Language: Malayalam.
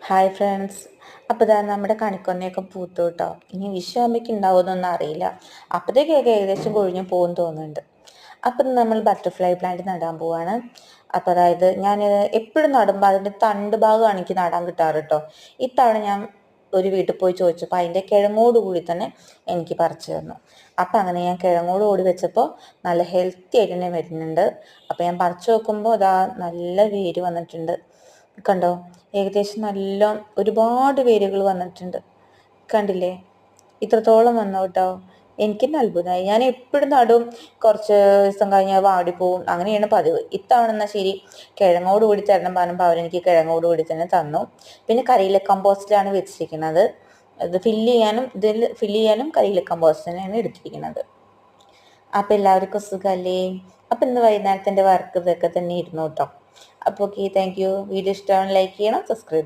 Hi friends. അപ്പോൾ ഇതാ നമ്മുടെ കണിക്കൊന്നയൊക്കെ പൂത്തു കേട്ടോ. ഇനി വിഷുവാകുമ്പോഴേക്ക് ഉണ്ടാവുമെന്നൊന്നും അറിയില്ല. അപ്പോഴത്തേക്കൊക്കെ ഏകദേശം കൊഴിഞ്ഞു പോകും തോന്നുന്നുണ്ട്. അപ്പം നമ്മൾ ബട്ടർഫ്ലൈ പ്ലാന്റ് നടാൻ പോവാണ്. അപ്പോൾ അതായത് ഞാൻ എപ്പോഴും നടുമ്പോൾ അതിൻ്റെ തണ്ട് ഭാഗമാണ് എനിക്ക് നടാൻ കിട്ടാറ് കേട്ടോ. ഇത്തവണ ഞാൻ ഒരു വീട്ടിൽ പോയി ചോദിച്ചപ്പോൾ അതിൻ്റെ കിഴങ്ങോട് കൂടി തന്നെ എനിക്ക് പറിച്ചു തന്നു. അപ്പം അങ്ങനെ ഞാൻ കിഴങ്ങോട് കൂടി വെച്ചപ്പോൾ നല്ല ഹെൽത്തി ആയിട്ട് തന്നെ വരുന്നുണ്ട്. അപ്പോൾ ഞാൻ പറിച്ചു നോക്കുമ്പോൾ അതാ നല്ല വേര് വന്നിട്ടുണ്ട്. കണ്ടോ, ഏകദേശം നല്ല ഒരുപാട് വേരുകൾ വന്നിട്ടുണ്ട്. കണ്ടില്ലേ, ഇത്രത്തോളം വന്നു കേട്ടോ. എനിക്ക് തന്നെ അത്ഭുതമായി. ഞാൻ എപ്പോഴും നടും, കുറച്ച് ദിവസം കഴിഞ്ഞാൽ വാടിപ്പോവും, അങ്ങനെയാണ് പതിവ്. ഇത്തവണ എന്നാൽ ശരി, കിഴങ്ങോട് കൂടി തരണം പറഞ്ഞപ്പോൾ അവരെനിക്ക് കിഴങ്ങോട് കൂടി തന്നെ തന്നു. പിന്നെ കരിയില കമ്പോസ്റ്റിലാണ് വെച്ചിരിക്കുന്നത്. ഇത് ഫില്ല് ചെയ്യാനും കരിയില കമ്പോസ്റ്റ് തന്നെയാണ് എടുത്തിരിക്കുന്നത്. അപ്പം എല്ലാവർക്കും സുഖമല്ലേ? അപ്പം ഇന്ന് വൈകുന്നേരത്തിൻ്റെ വർക്ക് ഇതൊക്കെ തന്നെ ഇരുന്നു കേട്ടോ. അപ്പോൾ ഓക്കെ, താങ്ക് യു. വീഡിയോ ഇഷ്ടമാണ് ലൈക്ക് ചെയ്യണം, സബ്സ്ക്രൈബ്